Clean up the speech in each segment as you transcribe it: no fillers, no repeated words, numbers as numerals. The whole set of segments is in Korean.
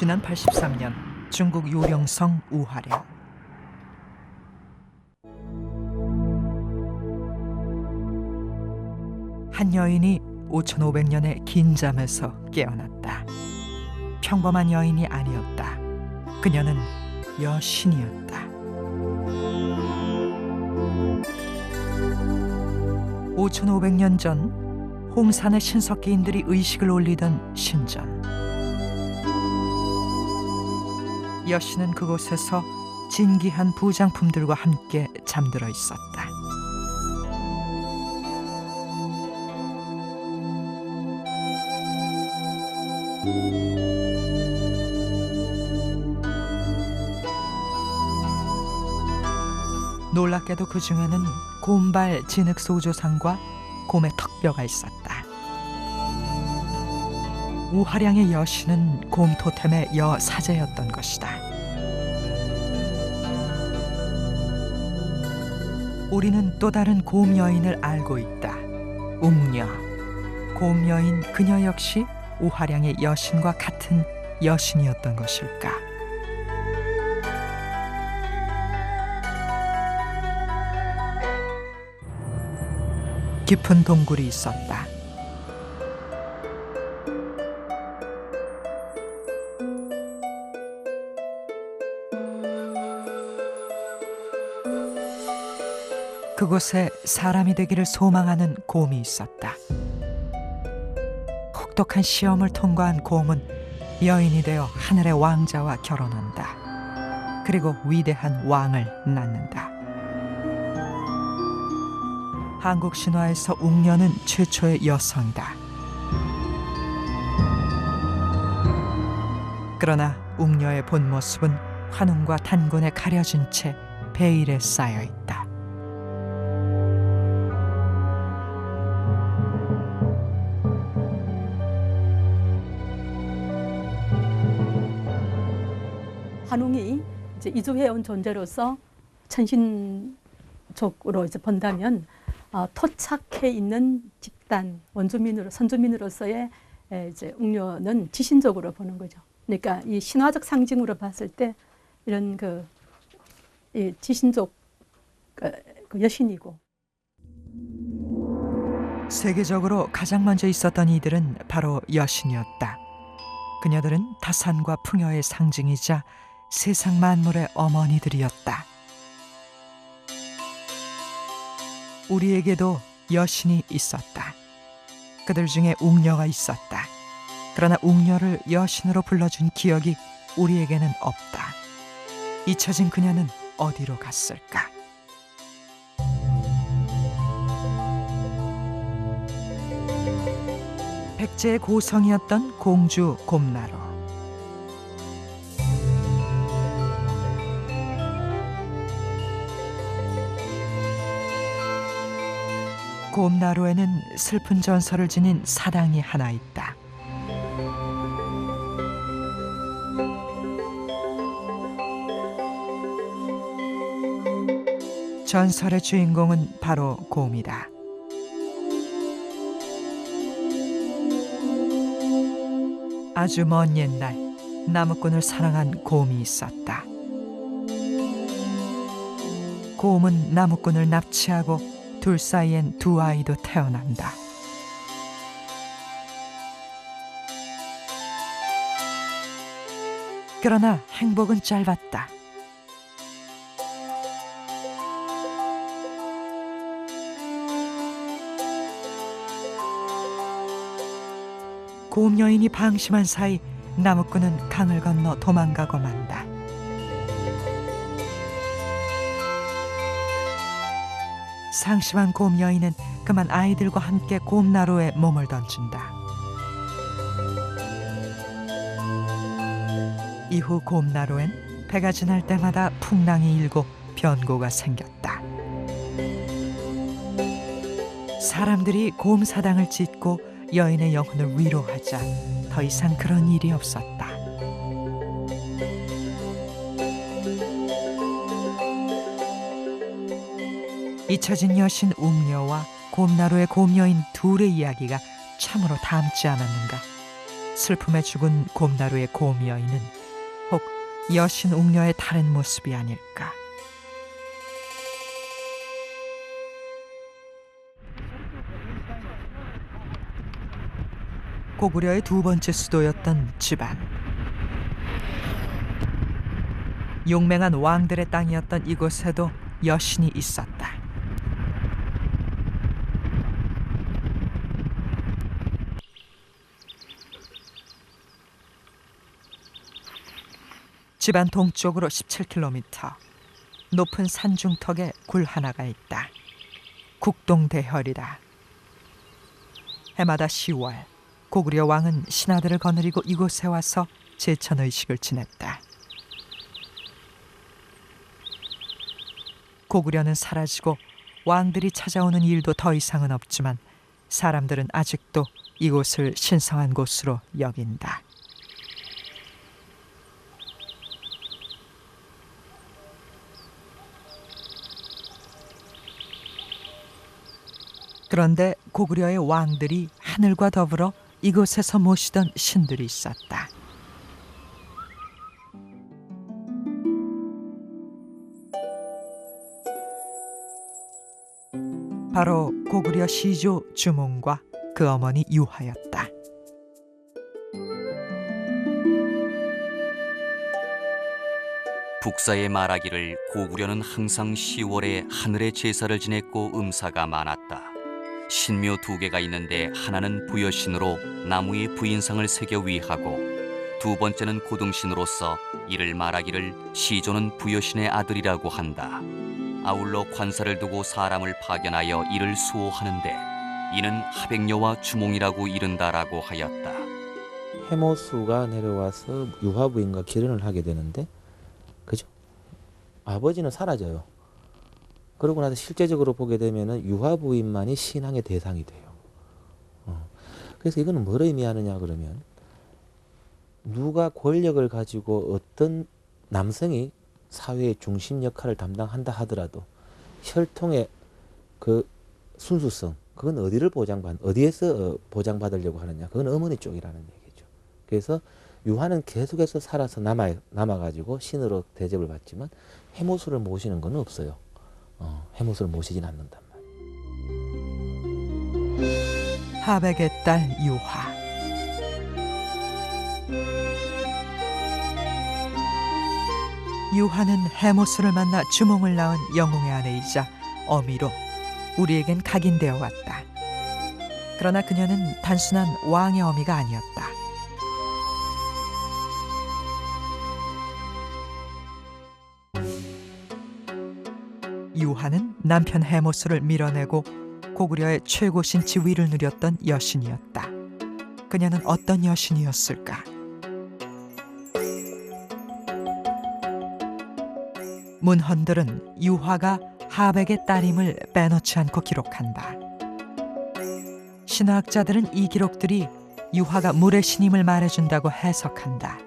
지난 83년 중국 요령성 우화령. 한 여인이 5500년의 긴 잠에서 깨어났다. 평범한 여인이 아니었다. 그녀는 여신이었다. 5500년 전 홍산의 신석기인들이 의식을 올리던 신전. 여신은 그곳에서 진귀한 부장품들과 함께 잠들어 있었다. 놀랍게도 그 중에는 곰발 진흙 소조상과 곰의 턱뼈가 있었다. 우화량의 여신은 곰 토템의 여사제였던 것이다. 우리는 또 다른 곰 여인을 알고 있다. 웅녀. 곰 여인 그녀 역시 우화량의 여신과 같은 여신이었던 것일까? 깊은 동굴이 있었다. 그곳에 사람이 되기를 소망하는 곰이 있었다. 혹독한 시험을 통과한 곰은 여인이 되어 하늘의 왕자와 결혼한다. 그리고 위대한 왕을 낳는다. 한국 신화에서 웅녀는 최초의 여성이다. 그러나 웅녀의 본 모습은 환웅과 단군에 가려진 채 베일에 쌓여 있다. 환웅이 이제 이주해온 존재로서 천신족으로 이제 본다면 토착해 있는 집단 선주민으로서의 이제 웅녀는 지신적으로 보는 거죠. 그러니까 이 신화적 상징으로 봤을 때 이런 이 지신족 그 여신이고. 세계적으로 가장 먼저 있었던 이들은 바로 여신이었다. 그녀들은 타산과 풍요의 상징이자 세상 만물의 어머니들이었다. 우리에게도 여신이 있었다. 그들 중에 웅녀가 있었다. 그러나 웅녀를 여신으로 불러준 기억이 우리에게는 없다. 잊혀진 그녀는 어디로 갔을까? 백제의 고성이었던 공주 곰나루. 곰나루에는 슬픈 전설을 지닌 사당이 하나 있다. 전설의 주인공은 바로 곰이다. 아주 먼 옛날 나무꾼을 사랑한 곰이 있었다. 곰은 나무꾼을 납치하고 둘 사이엔 두 아이도 태어난다. 그러나 행복은 짧았다. 곰 여인이 방심한 사이 나무꾼은 강을 건너 도망가고 만다. 상심한 곰 여인은 그만 아이들과 함께 곰나루에 몸을 던진다. 이후 곰나루엔 배가 지날 때마다 풍랑이 일고 변고가 생겼다. 사람들이 곰사당을 짓고 여인의 영혼을 위로하자 더 이상 그런 일이 없었다. 잊혀진 여신 웅녀와 곰나루의 곰여인 둘의 이야기가 참으로 닮지 않았는가. 슬픔에 죽은 곰나루의 곰 여인은 혹 여신 웅녀의 다른 모습이 아닐까. 고구려의 두 번째 수도였던 지반. 용맹한 왕들의 땅이었던 이곳에도 여신이 있었다. 지반 동쪽으로 17km, 높은 산중턱에 굴 하나가 있다. 국동대혈이다. 해마다 10월 고구려 왕은 신하들을 거느리고 이곳에 와서 제천의식을 지냈다. 고구려는 사라지고 왕들이 찾아오는 일도 더 이상은 없지만 사람들은 아직도 이곳을 신성한 곳으로 여긴다. 그런데 고구려의 왕들이 하늘과 더불어 이곳에서 모시던 신들이 있었다. 바로 고구려 시조 주몽과 그 어머니 유화였다. 북사에 말하기를 고구려는 항상 10월에 하늘의 제사를 지냈고 음사가 많았다. 신묘 2개가 있는데 하나는 부여신으로 나무에 부인상을 새겨 위하고 두 번째는 고등신으로서 이를 말하기를 시조는 부여신의 아들이라고 한다. 아울러 관사를 두고 사람을 파견하여 이를 수호하는데 이는 하백녀와 주몽이라고 이른다라고 하였다. 해모수가 내려와서 유화 부인과 결혼을 하게 되는데, 그죠? 아버지는 사라져요. 그러고 나서 실제적으로 보게 되면은 유화 부인만이 신앙의 대상이 돼요. 그래서 이거는 뭘 의미하느냐 그러면, 누가 권력을 가지고 어떤 남성이 사회의 중심 역할을 담당한다 하더라도 혈통의 그 순수성, 그건 어디에서 보장받으려고 하느냐, 그건 어머니 쪽이라는 얘기죠. 그래서 유화는 계속해서 살아서 남아가지고 신으로 대접을 받지만 해모수를 모시는 건 없어요. 해모수를 모시진 않는단 말이에요. 하백의 딸 유화. 유화는 해모수를 만나 주몽을 낳은 영웅의 아내이자 어미로 우리에겐 각인되어 왔다. 그러나 그녀는 단순한 왕의 어미가 아니었다. 유화는 남편 해모수를 밀어내고 고구려의 최고신 지위를 누렸던 여신이었다. 그녀는 어떤 여신이었을까? 문헌들은 유화가 하백의 딸임을 빼놓지 않고 기록한다. 신화학자들은 이 기록들이 유화가 물의 신임을 말해준다고 해석한다.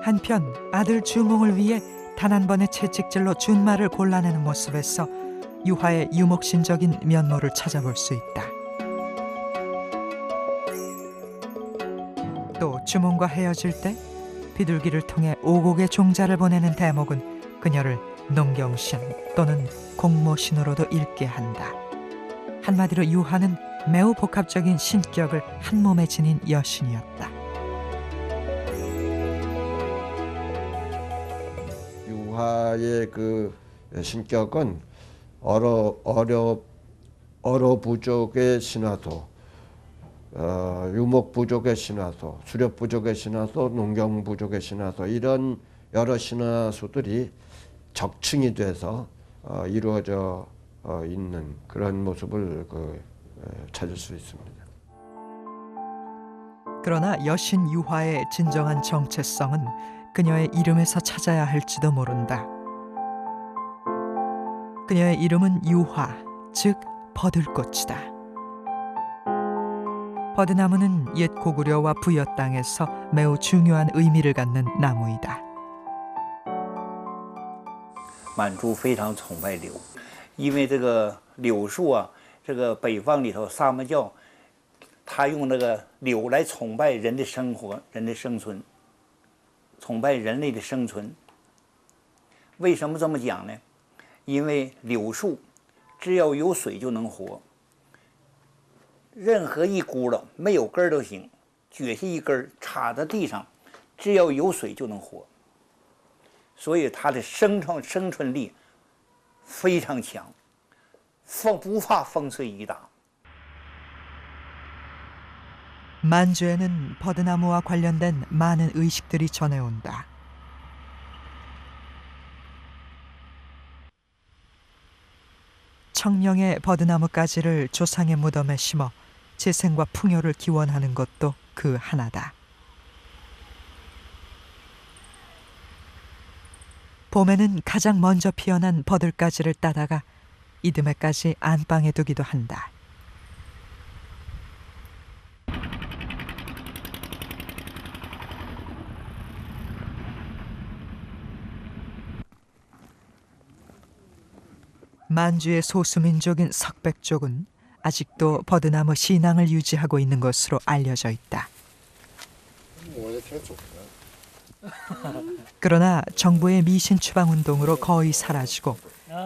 한편 아들 주몽을 위해 단 한 번의 채찍질로 준말을 골라내는 모습에서 유화의 유목신적인 면모를 찾아볼 수 있다. 또 주몽과 헤어질 때 비둘기를 통해 오곡의 종자를 보내는 대목은 그녀를 농경신 또는 공모신으로도 읽게 한다. 한마디로 유화는 매우 복합적인 신격을 한 몸에 지닌 여신이었다. 유화의 그 신격은 어려 부족의 신화도, 유목 부족의 신화소, 수렵 부족의 신화소, 농경 부족의 신화소, 이런 여러 신화소들이 적층이 돼서 이루어져 있는 그런 모습을 찾을 수 있습니다. 그러나 여신 유화의 진정한 정체성은 그녀의 이름에서 찾아야 할지도 모른다. 그녀의 이름은 유화, 즉 버들꽃이다. 버드나무는 옛 고구려와 부여 땅에서 매우 중요한 의미를 갖는 나무이다. 满族非常崇拜柳，因为这个柳树啊，这个北方里头萨摩教，他用那个柳来崇拜人的生活、人的生存，崇拜人类的生存。为什么这么讲呢？因为柳树只要有水就能活，任何一轱辘没有根儿都行，撅下一根儿插在地上，只要有水就能活。所以它的生存力非常强，不怕风吹雨打。 만주에는 버드나무와 관련된 많은 의식들이 전해온다. 청명의 버드나무 가지를 조상의 무덤에 심어 재생과 풍요를 기원하는 것도 그 하나다. 봄에는 가장 먼저 피어난 버들가지를 따다가 이듬해까지 안방에 두기도 한다. 만주의 소수민족인 석백족은 아직도 버드나무 신앙을 유지하고 있는 것으로 알려져 있다. 그러나 정부의 미신 추방 운동으로 거의 사라지고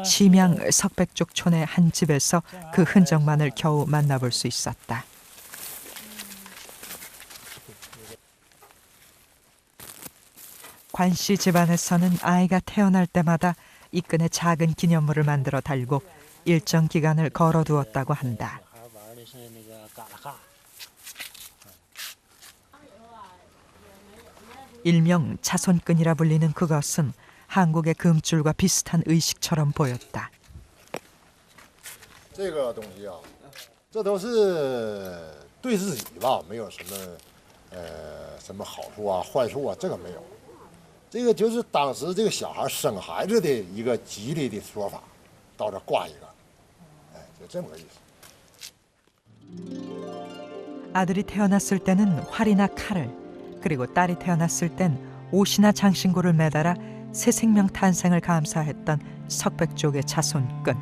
심양 석백족 촌의 한 집에서 그 흔적만을 겨우 만나볼 수 있었다. 관씨 집안에서는 아이가 태어날 때마다 이끈에 작은 기념물을 만들어 달고 일정 기간을 걸어두었다고 한다. 일명 자손끈이라 불리는 그것은 한국의 금줄과 비슷한 의식처럼 보였다. 这个东西啊，这都是对自己吧，没有什么什么好处啊、坏处啊，这个没有。这个就是当时这个小孩生孩子的一个吉利的说法，到这挂一个，哎，就这么个意思。 아들이 태어났을 때는 활이나 칼을, 그리고 딸이 태어났을 땐 옷이나 장신구를 매달아 새 생명 탄생을 감사했던 석백족의 자손끈.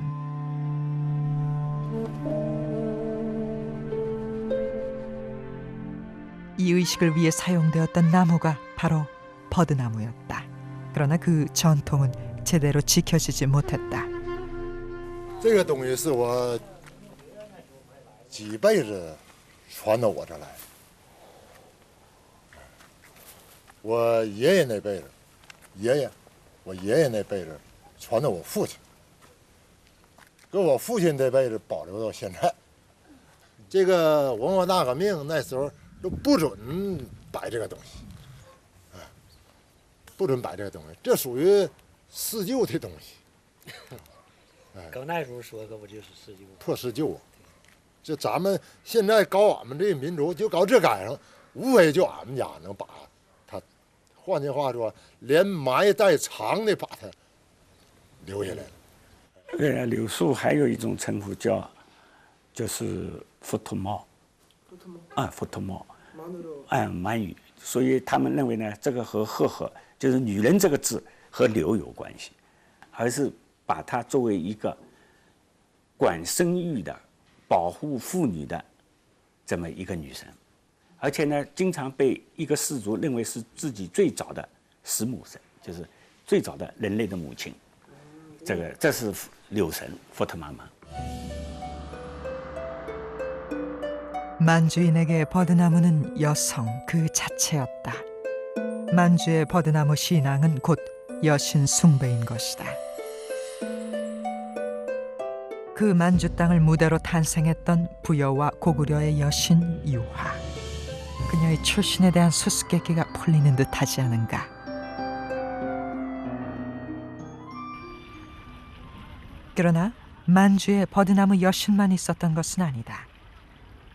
이 의식을 위해 사용되었던 나무가 바로 버드나무였다. 그러나 그 전통은 제대로 지켜지지 못했다. 这个东西是我几辈子传到我这来。我爷爷那辈子，我爷爷那辈子传到我父亲，搁我父亲这辈子保留到现在。这个文化大革命那时候都不准摆这个东西。 不准摆这个东西，这属于施救的东西。搁那时候说可不就是施救？破施救啊！就咱们现在搞俺们这个民族，就搞这赶上，无非就俺们家能把它，换句话说，连埋带藏的把它留下来了。柳树还有一种称呼就是佛陀帽。佛陀帽。满语，所以他们认为呢，这个和赫赫就是女人这个字和柳有关系，而是把它作为一个管生育的、保护妇女的这么一个女神，而且呢，经常被一个氏族认为是自己最早的始母神，就是最早的人类的母亲。这是柳神佛陀妈妈。 만주인에게 버드나무는 여성 그 자체였다. 만주의 버드나무 신앙은 곧 여신 숭배인 것이다. 그 만주 땅을 무대로 탄생했던 부여와 고구려의 여신 유화. 그녀의 출신에 대한 수수께끼가 풀리는 듯하지 않은가. 그러나 만주에 버드나무 여신만 있었던 것은 아니다.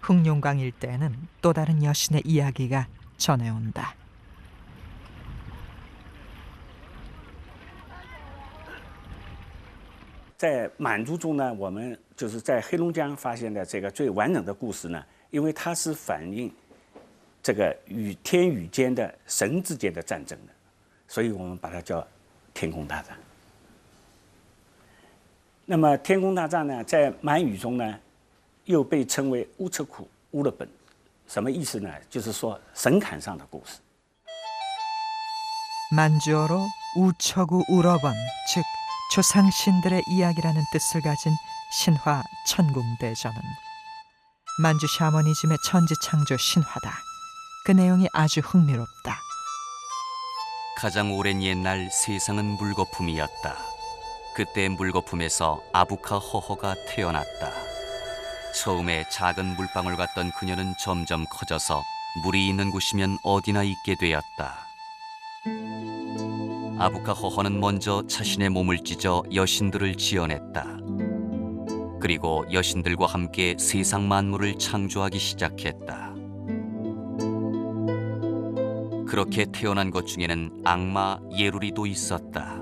흑룡강 일대에는 또 다른 여신의 이야기가 전해온다. 在满族中呢，我们就是在黑龙江发现的这个最完整的故事呢，因为它是反映这个与天与间的神之间的战争的，所以我们把它叫天空大战。那么天宫大战呢，在满语中呢，又被称为乌车库乌勒本，什么意思呢？就是说神坎上的故事。 만주어로 우처구 우러번, 즉 조상 신들의 이야기라는 뜻을 가진 신화 천궁대전은 만주 샤머니즘의 천지창조 신화다. 그 내용이 아주 흥미롭다. 가장 오랜 옛날 세상은 물거품이었다. 그때 물거품에서 아부카 허허가 태어났다. 처음에 작은 물방울 같던 그녀는 점점 커져서 물이 있는 곳이면 어디나 있게 되었다. 아부카 허허는 먼저 자신의 몸을 찢어 여신들을 지어냈다. 그리고 여신들과 함께 세상 만물을 창조하기 시작했다. 그렇게 태어난 것 중에는 악마 예루리도 있었다.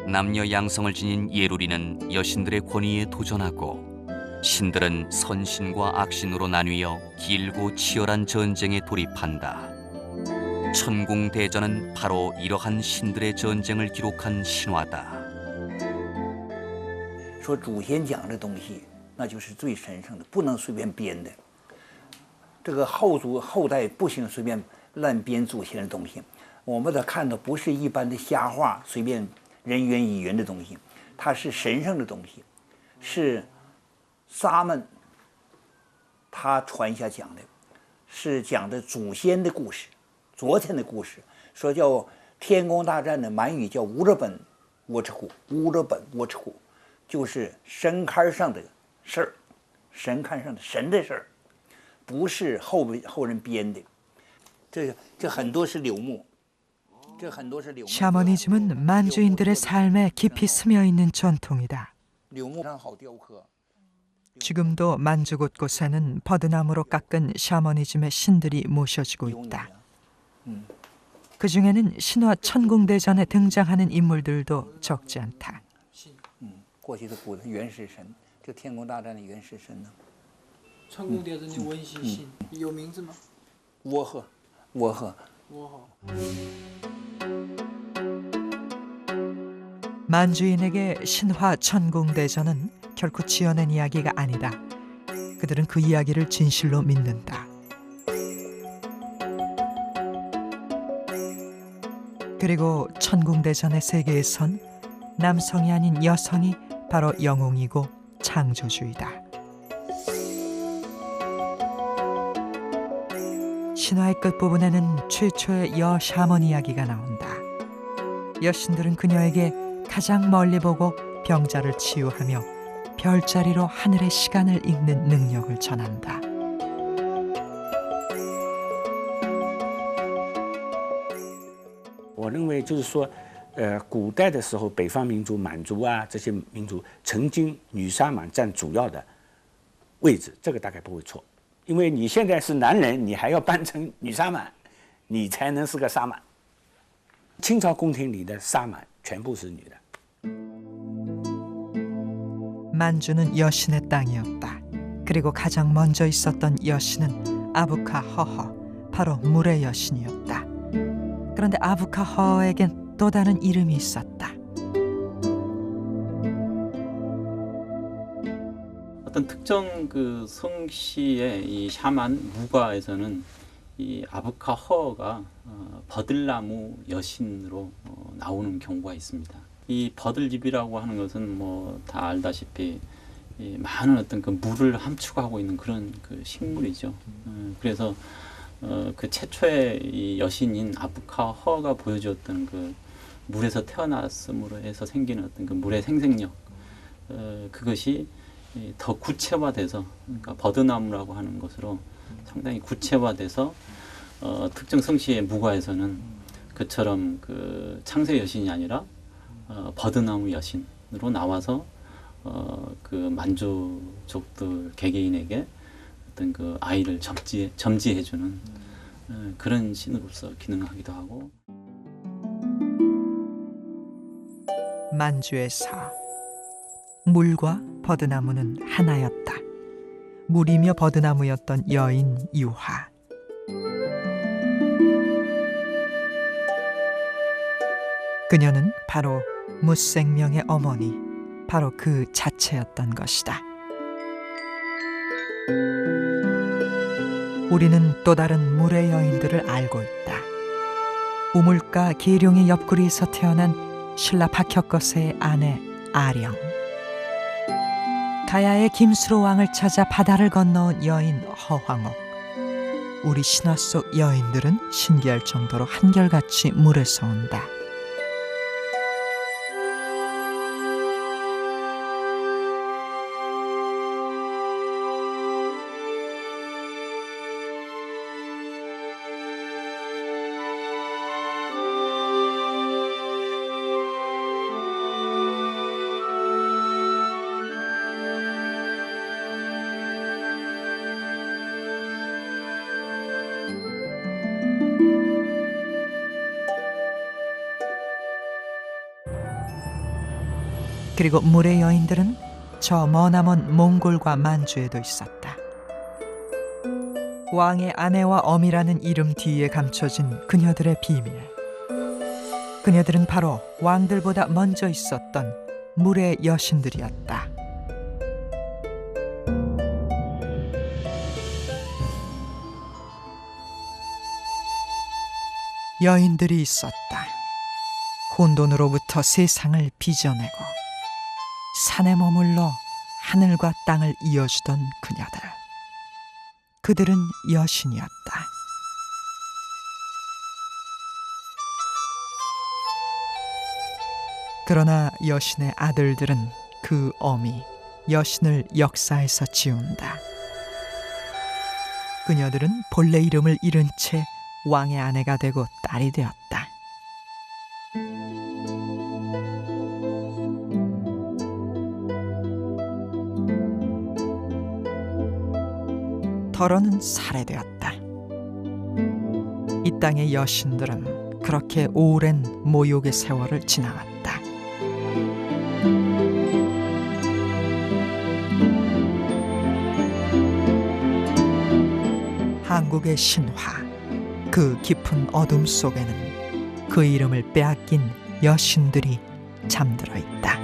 남녀 양성을 지닌 예루리는 여신들의 권위에 도전하고 신들은 선신과 악신으로 나뉘어 길고 치열한 전쟁에 돌입한다. 천궁대전은 바로 이러한 신들의 전쟁을 기록한 신화다. 说祖先讲的东西，那就是最神圣的，不能随便编的。这个后代不行随便乱编祖先的东西。我们的看的不是一般的瞎话，随便人云亦云的东西，它是神圣的东西，是沙门他传下讲的，是讲的祖先的故事，昨天的故事。说叫天宫大战的满语叫乌勒本沃赤库，乌勒本沃赤库。 就是神龛上的事儿，神龛上的神的事儿，不是后人编的。这很多是柳木，这很多是柳木。 샤머니즘은 만주인들의 삶에 깊이 스며 있는 전통이다. 柳木上好雕刻。 지금도 만주 곳곳에는 버드나무로 깎은 샤머니즘의 신들이 모셔지고 있다. 그 중에는 신화 천궁대전에 등장하는 인물들도 적지 않다. 过去的古的原始神，这天宫大战的原始神呢？천궁대전的文西信有名字吗？倭赫，倭赫。 만주인에게 신화 천궁대전은 결코 지어낸 이야기가 아니다. 그들은 그 이야기를 진실로 믿는다. 그리고 천궁대전의 세계에선 남성이 아닌 여성이 바로 영웅이고 창조주이다. 신화의 끝부분에는 최초의 여 샤먼 이야기가 나온다. 여신들은 그녀에게 가장 멀리 보고 병자를 치유하며 별자리로 하늘의 시간을 읽는 능력을 전한다.我认为就是说，古代的时候，北方民族满族啊这些民族曾经女沙满占主要的位置，这个大概不会错。因为你现在是男人，你还要扮成女沙满，你才能是个沙满。清朝宫廷里的沙满全部是女的。 만주는 여신의 땅이었다. 그리고 가장 먼저 있었던 여신은 아부카 허허, 바로 물의 여신이었다. 그런데 아부카 허허에겐 또 다른 이름이 있었다. 어떤 특정 그 성씨의 이 샤만 무과에서는 이 아부카 허가 버들나무 여신으로 나오는 경우가 있습니다. 이 버들잎이라고 하는 것은 뭐 다 알다시피 이 많은 어떤 그 물을 함축하고 있는 그런 그 식물이죠. 그래서 그 최초의 이 여신인 아부카 허가 보여주었던 그 물에서 태어났음으로 해서 생기는 어떤 그 물의 생생력, 그것이 더 구체화돼서, 그러니까 버드나무라고 하는 것으로 상당히 구체화돼서 특정 성씨의 무과에서는 그처럼 그 창세 여신이 아니라 버드나무 여신으로 나와서 그 만주족들 개개인에게 어떤 그 아이를 점지해주는 그런 신으로서 기능하기도 하고. 만주에서 물과 버드나무는 하나였다. 물이며 버드나무였던 여인 유화. 그녀는 바로 무생명의 어머니 바로 그 자체였던 것이다. 우리는 또 다른 물의 여인들을 알고 있다. 우물가 계룡의 옆구리에서 태어난 신라 박혁거세의 아내 아령, 가야의 김수로 왕을 찾아 바다를 건너온 여인 허황옥. 우리 신화 속 여인들은 신기할 정도로 한결같이 물에서 온다. 그리고 물의 여인들은 저 머나먼 몽골과 만주에도 있었다. 왕의 아내와 어미라는 이름 뒤에 감춰진 그녀들의 비밀. 그녀들은 바로 왕들보다 먼저 있었던 물의 여신들이었다. 여인들이 있었다. 혼돈으로부터 세상을 빚어내고 산에 머물러 하늘과 땅을 이어주던 그녀들. 그들은 여신이었다. 그러나 여신의 아들들은 그 어미 여신을 역사에서 지운다. 그녀들은 본래 이름을 잃은 채 왕의 아내가 되고 딸이 되었다. 더러는 살해되었다. 이 땅의 여신들은 그렇게 오랜 모욕의 세월을 지나왔다. 한국의 신화, 그 깊은 어둠 속에는 그 이름을 빼앗긴 여신들이 잠들어 있다.